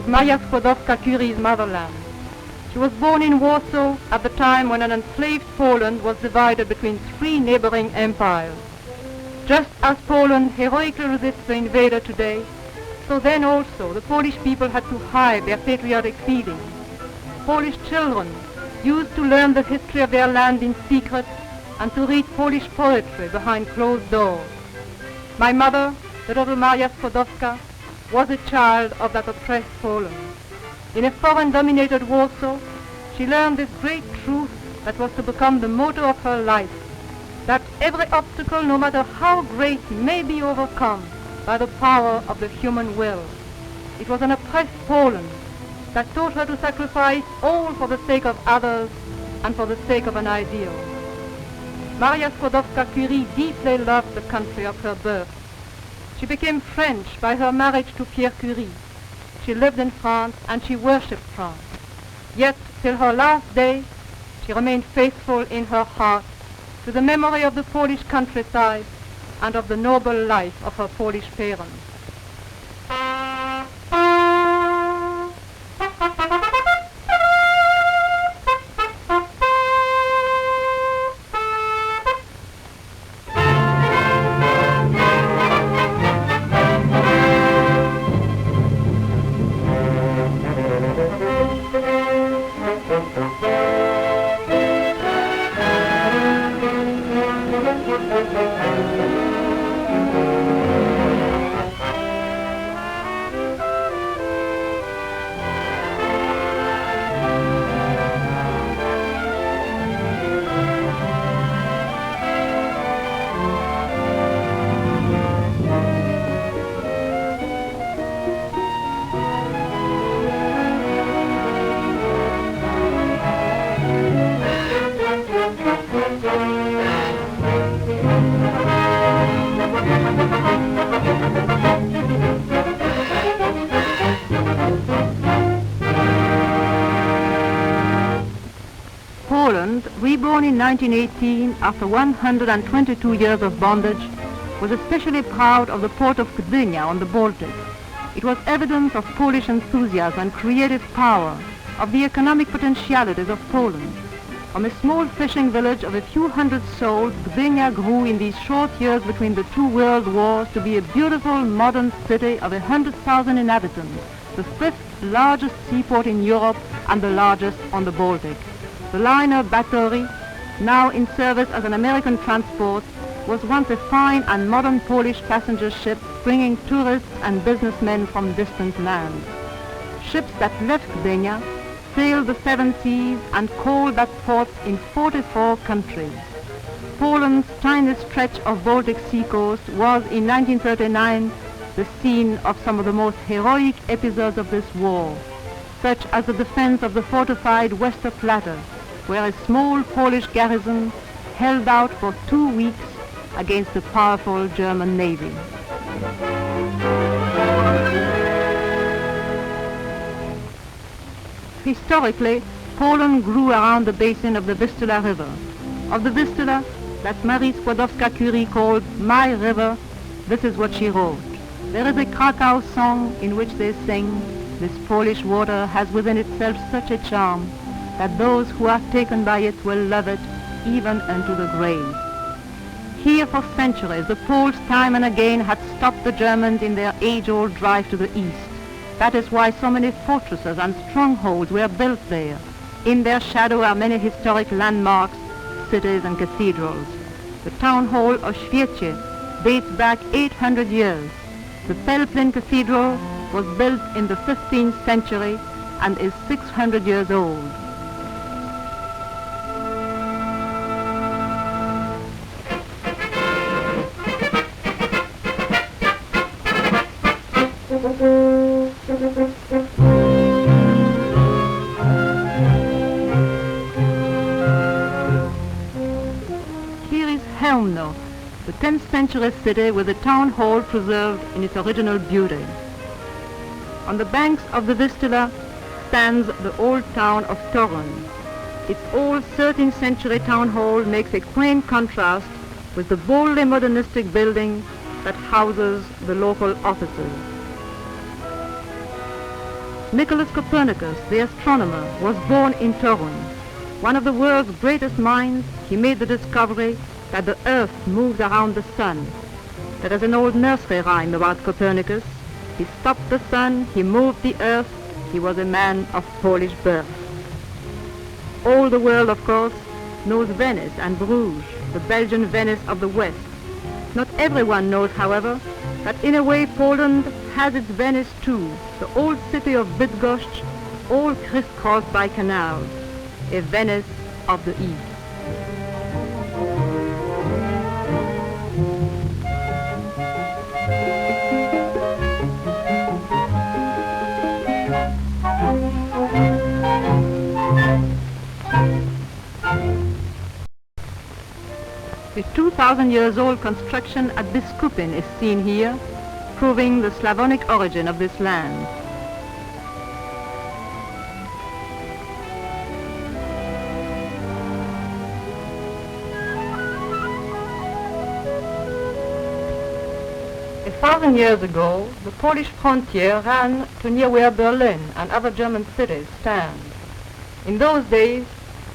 was Marie Skłodowska-Curie's motherland. She was born in Warsaw at the time when an enslaved Poland was divided between three neighboring empires. Just as Poland heroically resists the invader today, so then also the Polish people had to hide their patriotic feelings. Polish children used to learn the history of their land in secret and to read Polish poetry behind closed doors. My mother, the little Maria Skłodowska, was a child of that oppressed Poland. In a foreign-dominated Warsaw, she learned this great truth that was to become the motto of her life, that every obstacle, no matter how great, may be overcome by the power of the human will. It was an oppressed Poland that taught her to sacrifice all for the sake of others and for the sake of an ideal. Maria Skłodowska-Curie deeply loved the country of her birth. She became French by her marriage to Pierre Curie. She lived in France and she worshipped France. Yet, till her last day, she remained faithful in her heart to the memory of the Polish countryside and of the noble life of her Polish parents. Poland, reborn in 1918 after 122 years of bondage, was especially proud of the port of Gdynia on the Baltic. It was evidence of Polish enthusiasm and creative power, of the economic potentialities of Poland. From a small fishing village of a few hundred souls, Gdynia grew in these short years between the two world wars to be a beautiful modern city of 100,000 inhabitants, the fifth largest seaport in Europe and the largest on the Baltic. The liner Batory, now in service as an American transport, was once a fine and modern Polish passenger ship bringing tourists and businessmen from distant lands. Ships that left Gdynia sailed the seven seas and called at ports in 44 countries. Poland's tiny stretch of Baltic sea coast was in 1939 the scene of some of the most heroic episodes of this war, such as the defense of the fortified Westerplatte, where a small Polish garrison held out for 2 weeks against the powerful German Navy. Historically, Poland grew around the basin of the Vistula River. Of the Vistula, that Marie Skłodowska-Curie called my river, this is what she wrote. There is a Krakow song in which they sing, this Polish water has within itself such a charm that those who are taken by it will love it even unto the grave. Here for centuries the Poles time and again had stopped the Germans in their age-old drive to the east. That is why so many fortresses and strongholds were built there. In their shadow are many historic landmarks, cities and cathedrals. The town hall of Świecie dates back 800 years. The Pelplin Cathedral was built in the 15th century and is 600 years old. Here is Chełmno, the 10th century city with the town hall preserved in its original beauty. On the banks of the Vistula stands the old town of Toruń. Its old 13th century town hall makes a quaint contrast with the boldly modernistic building that houses the local offices. Nicholas Copernicus, the astronomer, was born in Torun. One of the world's greatest minds, he made the discovery that the Earth moves around the sun. There is an old nursery rhyme about Copernicus. He stopped the sun, he moved the Earth, he was a man of Polish birth. All the world, of course, knows Venice and Bruges, the Belgian Venice of the West. Not everyone knows, however, that in a way Poland has its Venice too, the old city of Bydgoszcz, all crisscrossed by canals, a Venice of the East. The 2,000 years old construction at Biskupin is seen here, proving the Slavonic origin of this land. A 1,000 years ago, the Polish frontier ran to near where Berlin and other German cities stand. In those days,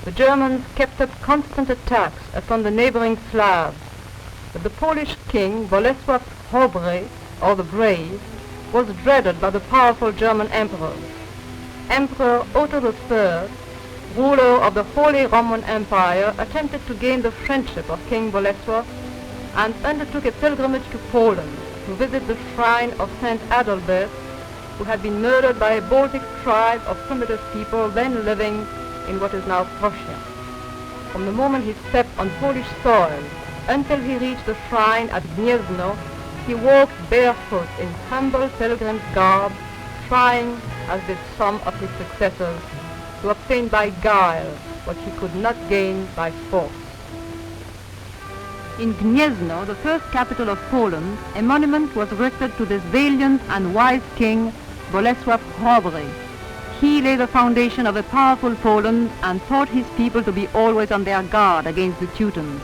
the Germans kept up constant attacks upon the neighboring Slavs, but the Polish king, Bolesław Chrobry, or the Brave, was dreaded by the powerful German emperors. Emperor Otto III, ruler of the Holy Roman Empire, attempted to gain the friendship of King Bolesław and undertook a pilgrimage to Poland to visit the shrine of Saint Adalbert, who had been murdered by a Baltic tribe of primitive people then living in what is now Prussia. From the moment he stepped on Polish soil until he reached the shrine at Gniezno, he walked barefoot in humble pilgrim's garb, trying, as did some of his successors, to obtain by guile what he could not gain by force. In Gniezno, the first capital of Poland, a monument was erected to this valiant and wise king, Bolesław Chrobry. He laid the foundation of a powerful Poland and taught his people to be always on their guard against the Teutons.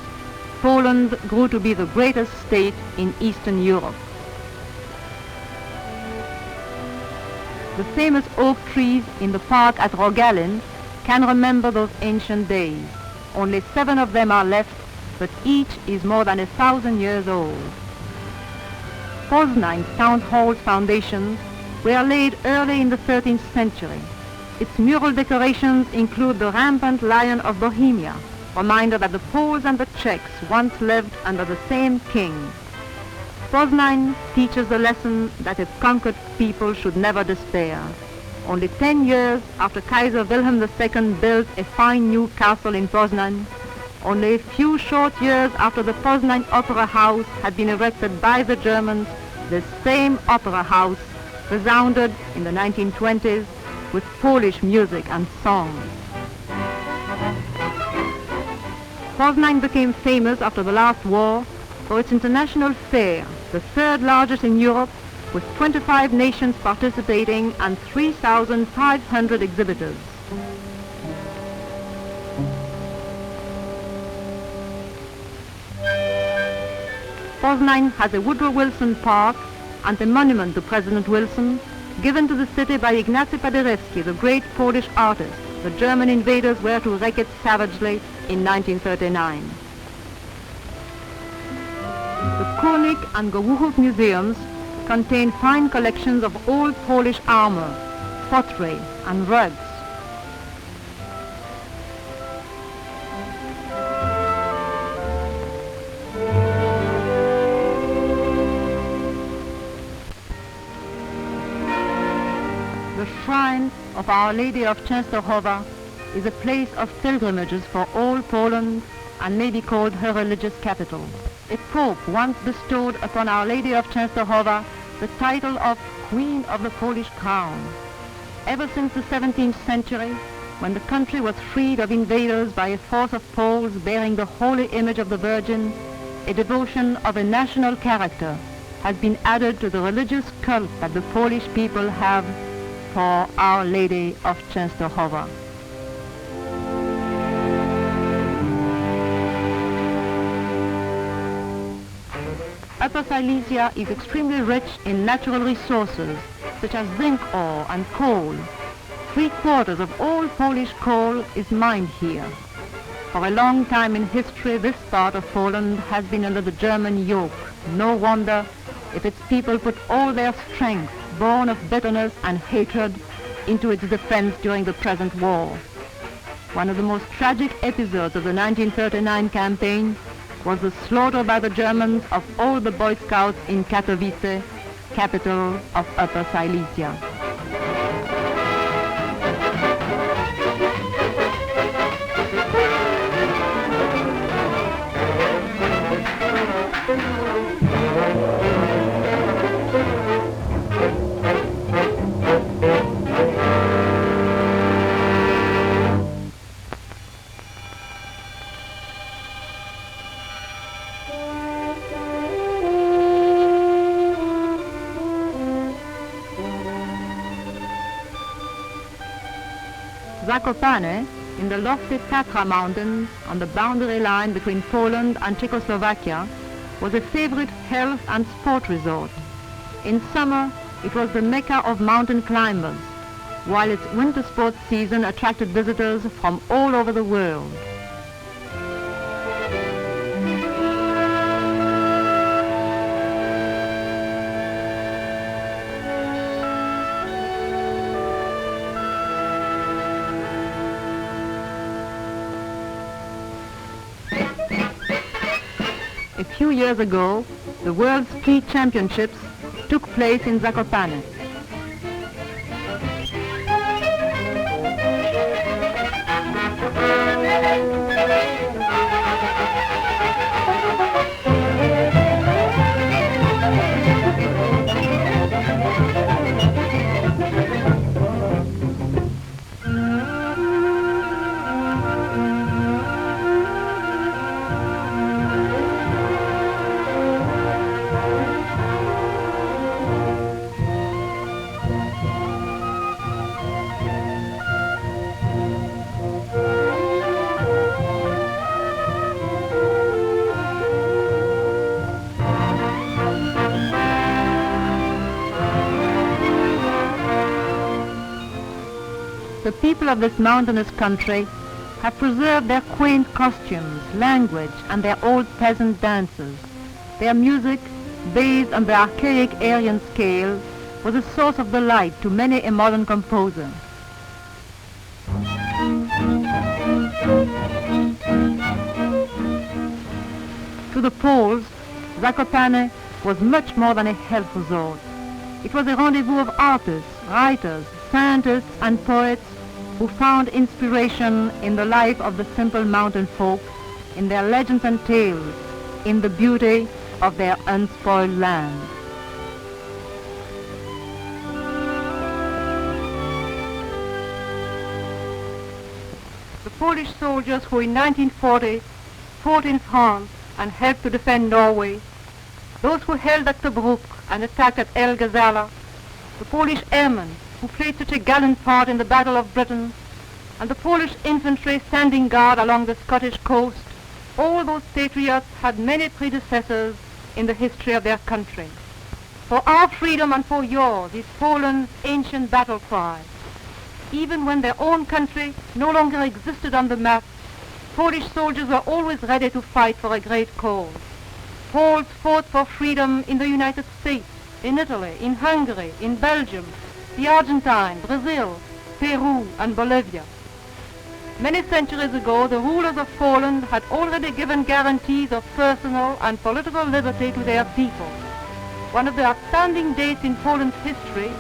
Poland grew to be the greatest state in Eastern Europe. The famous oak trees in the park at Rogalin can remember those ancient days. Only 7 of them are left, but each is more than 1,000 years old. Poznan's town hall's foundations were laid early in the 13th century. Its mural decorations include the rampant lion of Bohemia, reminder that the Poles and the Czechs once lived under the same king. Poznań teaches the lesson that a conquered people should never despair. Only 10 years after Kaiser Wilhelm II built a fine new castle in Poznań, only a few short years after the Poznań Opera House had been erected by the Germans, this same opera house resounded in the 1920s with Polish music and song. Poznań became famous after the last war for its international fair, the 3rd largest in Europe, with 25 nations participating and 3,500 exhibitors. Poznań has a Woodrow Wilson Park and a monument to President Wilson, given to the city by Ignacy Paderewski, the great Polish artist. The German invaders were to wreck it savagely in 1939. The Konik and Gołuchów museums contain fine collections of old Polish armor, pottery, and rugs. The shrine of Our Lady of Częstochowa is a place of pilgrimages for all Poland and may be called her religious capital. A pope once bestowed upon Our Lady of Częstochowa the title of Queen of the Polish Crown. Ever since the 17th century, when the country was freed of invaders by a force of Poles bearing the holy image of the Virgin, a devotion of a national character has been added to the religious cult that the Polish people have for Our Lady of Częstochowa. Upper Silesia is extremely rich in natural resources, such as zinc ore and coal. 3/4 of all Polish coal is mined here. For a long time in history, this part of Poland has been under the German yoke. No wonder if its people put all their strength, born of bitterness and hatred, into its defense during the present war. One of the most tragic episodes of the 1939 campaign was the slaughter by the Germans of all the Boy Scouts in Katowice, capital of Upper Silesia. Zakopane, in the lofty Tatra Mountains on the boundary line between Poland and Czechoslovakia, was a favorite health and sport resort. In summer, it was the mecca of mountain climbers, while its winter sports season attracted visitors from all over the world. A few years ago, the World Ski Championships took place in Zakopane. The people of this mountainous country have preserved their quaint costumes, language, and their old peasant dances. Their music, based on the archaic Aryan scale, was a source of delight to many a modern composer. To the Poles, Zakopane was much more than a health resort. It was a rendezvous of artists, writers, scientists, and poets who found inspiration in the life of the simple mountain folk, in their legends and tales, in the beauty of their unspoiled land. The Polish soldiers who in 1940 fought in France and helped to defend Norway, those who held at Tobruk and attacked at El Ghazala, the Polish airmen who played such a gallant part in the Battle of Britain, and the Polish infantry standing guard along the Scottish coast, all those patriots had many predecessors in the history of their country. For our freedom and for yours is Poland's ancient battle cry. Even when their own country no longer existed on the map, Polish soldiers were always ready to fight for a great cause. Poles fought for freedom in the United States, in Italy, in Hungary, in Belgium, the Argentine, Brazil, Peru, and Bolivia. Many centuries ago, the rulers of Poland had already given guarantees of personal and political liberty to their people. One of the outstanding dates in Poland's history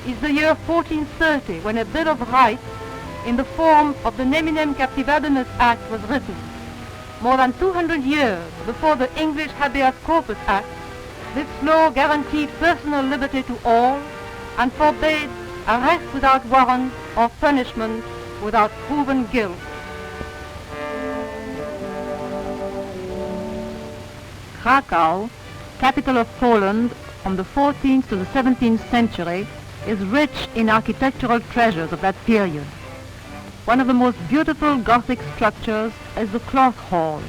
is the year 1430, when a Bill of Rights in the form of the Neminem Captivabimus Act was written. More than 200 years before the English Habeas Corpus Act, this law guaranteed personal liberty to all and forbade arrest without warrant or punishment without proven guilt. Krakow, capital of Poland from the 14th to the 17th century, is rich in architectural treasures of that period. One of the most beautiful Gothic structures is the Cloth Hall.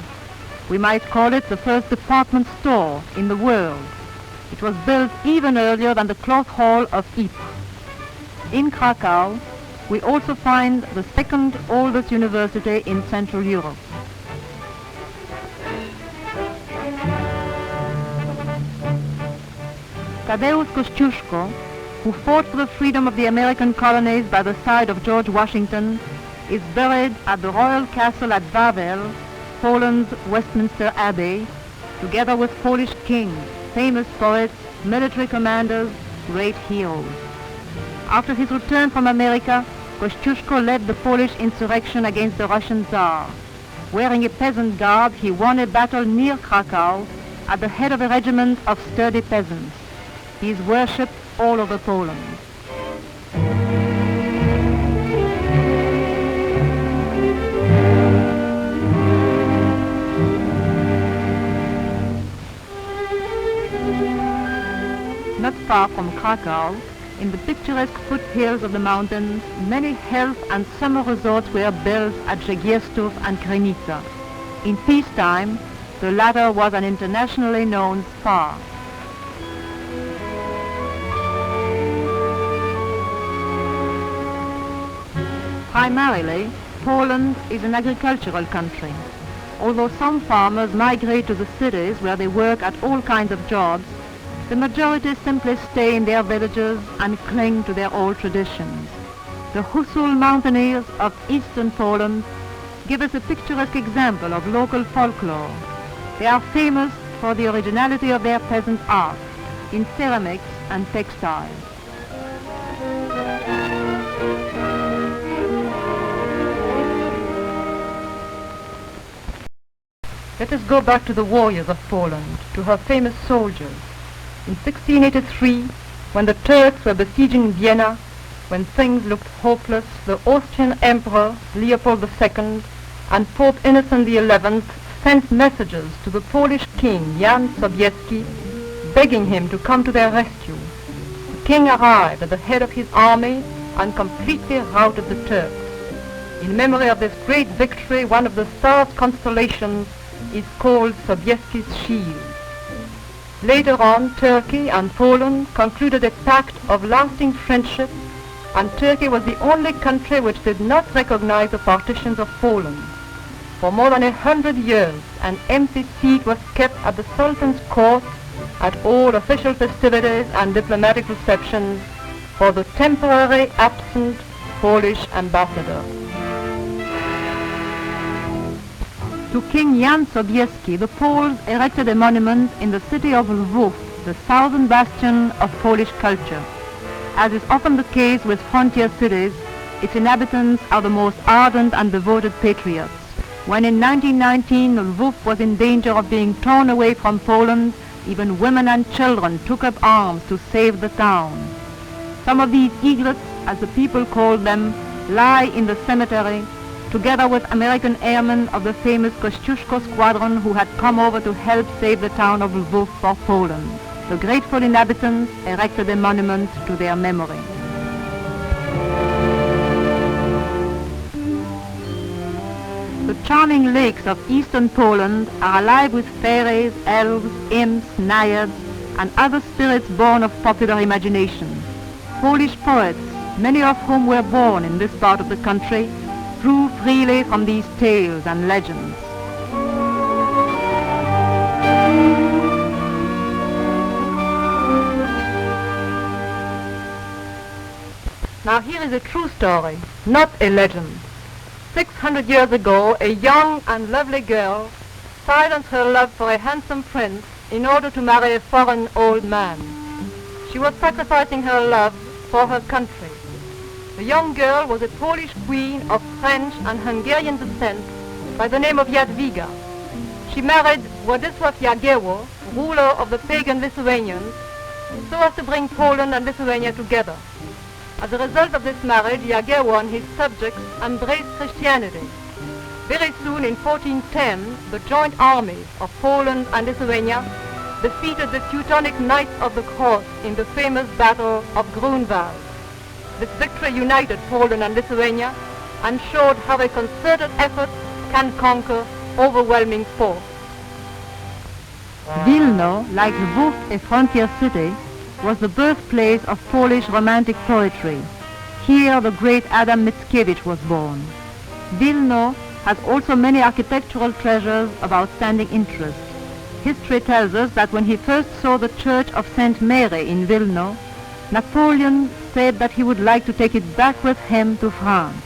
We might call it the first department store in the world. It was built even earlier than the Cloth Hall of Ypres. In Krakow, we also find the second oldest university in Central Europe. Tadeusz Kościuszko, who fought for the freedom of the American colonies by the side of George Washington, is buried at the royal castle at Wawel, Poland's Westminster Abbey, together with Polish kings, famous poets, military commanders, great heroes. After his return from America, Kościuszko led the Polish insurrection against the Russian Tsar. Wearing a peasant garb, he won a battle near Krakow at the head of a regiment of sturdy peasants. He is worshipped all over Poland. Not far from Krakow, in the picturesque foothills of the mountains, many health and summer resorts were built at Żegiersów and Krynica. In peacetime, the latter was an internationally known spa. Primarily, Poland is an agricultural country. Although some farmers migrate to the cities where they work at all kinds of jobs, the majority simply stay in their villages and cling to their old traditions. The Husul mountaineers of eastern Poland give us a picturesque example of local folklore. They are famous for the originality of their peasant art in ceramics and textiles. Let us go back to the warriors of Poland, to her famous soldiers. In 1683, when the Turks were besieging Vienna, when things looked hopeless, the Austrian Emperor Leopold II and Pope Innocent XI sent messages to the Polish king Jan Sobieski, begging him to come to their rescue. The king arrived at the head of his army and completely routed the Turks. In memory of this great victory, one of the star's constellations is called Sobieski's Shield. Later on, Turkey and Poland concluded a pact of lasting friendship, and Turkey was the only country which did not recognize the partitions of Poland. For more than 100 years, an empty seat was kept at the Sultan's court at all official festivities and diplomatic receptions for the temporary absent Polish ambassador. To King Jan Sobieski, the Poles erected a monument in the city of Lwów, the southern bastion of Polish culture. As is often the case with frontier cities, its inhabitants are the most ardent and devoted patriots. When in 1919 Lwów was in danger of being torn away from Poland, even women and children took up arms to save the town. Some of these eaglets, as the people called them, lie in the cemetery, together with American airmen of the famous Kościuszko squadron who had come over to help save the town of Lwów for Poland. The grateful inhabitants erected a monument to their memory. The charming lakes of eastern Poland are alive with fairies, elves, imps, naiads, and other spirits born of popular imagination. Polish poets, many of whom were born in this part of the country, drew freely from these tales and legends. Now here is a true story, not a legend. 600 years ago, a young and lovely girl silenced her love for a handsome prince in order to marry a foreign old man. She was sacrificing her love for her country. The young girl was a Polish queen of French and Hungarian descent by the name of Jadwiga. She married Władysław Jagiełło, ruler of the pagan Lithuanians, so as to bring Poland and Lithuania together. As a result of this marriage, Jagiełło and his subjects embraced Christianity. Very soon, in 1410, the joint armies of Poland and Lithuania defeated the Teutonic Knights of the Cross in the famous Battle of Grunwald. This victory united Poland and Lithuania and showed how a concerted effort can conquer overwhelming force. Wilno, like Lwów, a frontier city, was the birthplace of Polish romantic poetry. Here the great Adam Mickiewicz was born. Wilno has also many architectural treasures of outstanding interest. History tells us that when he first saw the church of St. Mary in Wilno, Napoleon said that he would like to take it back with him to France.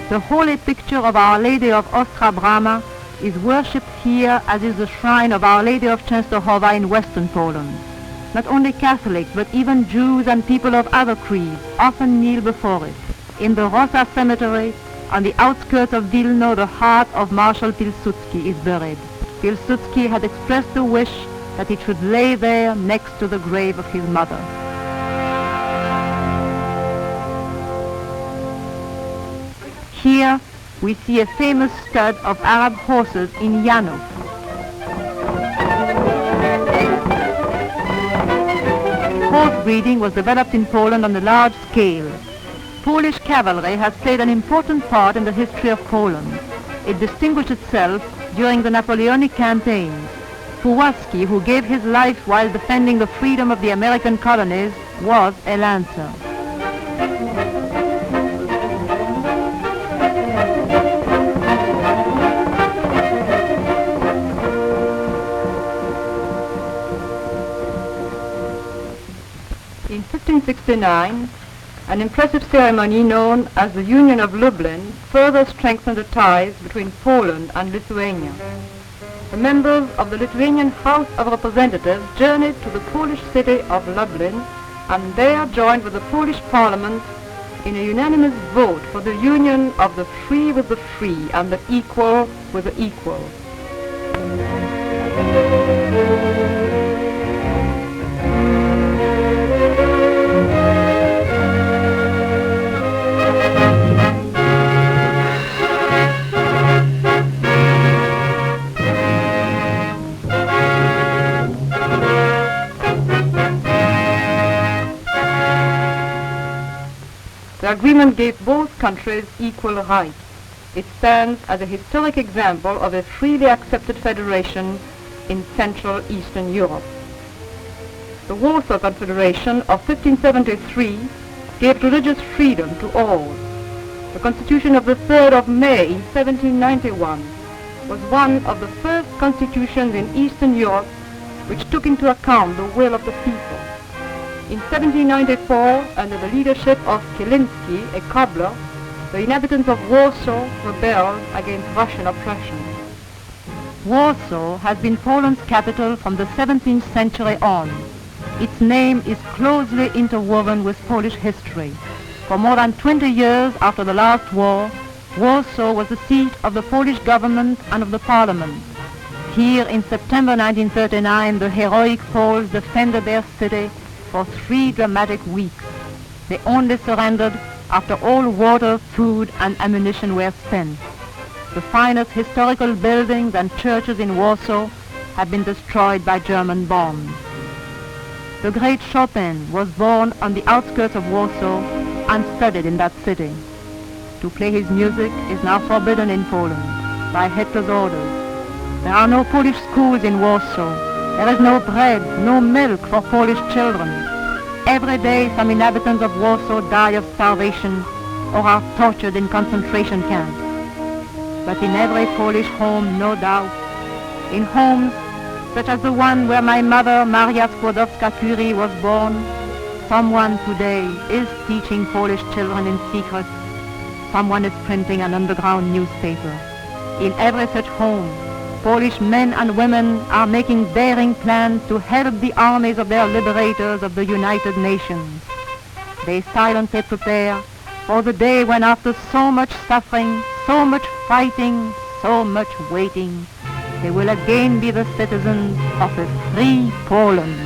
The holy picture of Our Lady of Ostra Brama is worshipped here, as is the shrine of Our Lady of Częstochowa in western Poland. Not only Catholics, but even Jews and people of other creeds often kneel before it. In the Rosa Cemetery, on the outskirts of Wilno, the heart of Marshal Pilsudski is buried. Pilsudski had expressed the wish that it should lay there next to the grave of his mother. Here we see a famous stud of Arab horses in Janów. Horse breeding was developed in Poland on a large scale. Polish cavalry has played an important part in the history of Poland. It distinguished itself during the Napoleonic campaigns. Puławski, who gave his life while defending the freedom of the American colonies, was a lancer. In 1569, an impressive ceremony known as the Union of Lublin further strengthened the ties between Poland and Lithuania. The members of the Lithuanian House of Representatives journeyed to the Polish city of Lublin and there joined with the Polish Parliament in a unanimous vote for the union of the free with the free and the equal with the equal. The agreement gave both countries equal rights. It stands as a historic example of a freely accepted federation in Central Eastern Europe. The Warsaw Confederation of 1573 gave religious freedom to all. The Constitution of the 3rd of May in 1791 was one of the first constitutions in Eastern Europe which took into account the will of the people. In 1794, under the leadership of Kiliński, a cobbler, the inhabitants of Warsaw rebelled against Russian oppression. Warsaw has been Poland's capital from the 17th century on. Its name is closely interwoven with Polish history. For more than 20 years after the last war, Warsaw was the seat of the Polish government and of the parliament. Here in September 1939, the heroic Poles defended their city for 3 dramatic weeks. They only surrendered after all water, food and ammunition were spent. The finest historical buildings and churches in Warsaw have been destroyed by German bombs. The great Chopin was born on the outskirts of Warsaw and studied in that city. To play his music is now forbidden in Poland by Hitler's orders. There are no Polish schools in Warsaw. There is no bread, no milk for Polish children. Every day some inhabitants of Warsaw die of starvation or are tortured in concentration camps. But in every Polish home, no doubt, in homes such as the one where my mother, Marie Skłodowska-Curie, was born, someone today is teaching Polish children in secret. Someone is printing an underground newspaper. In every such home, Polish men and women are making daring plans to help the armies of their liberators of the United Nations. They silently prepare for the day when, after so much suffering, so much fighting, so much waiting, they will again be the citizens of a free Poland.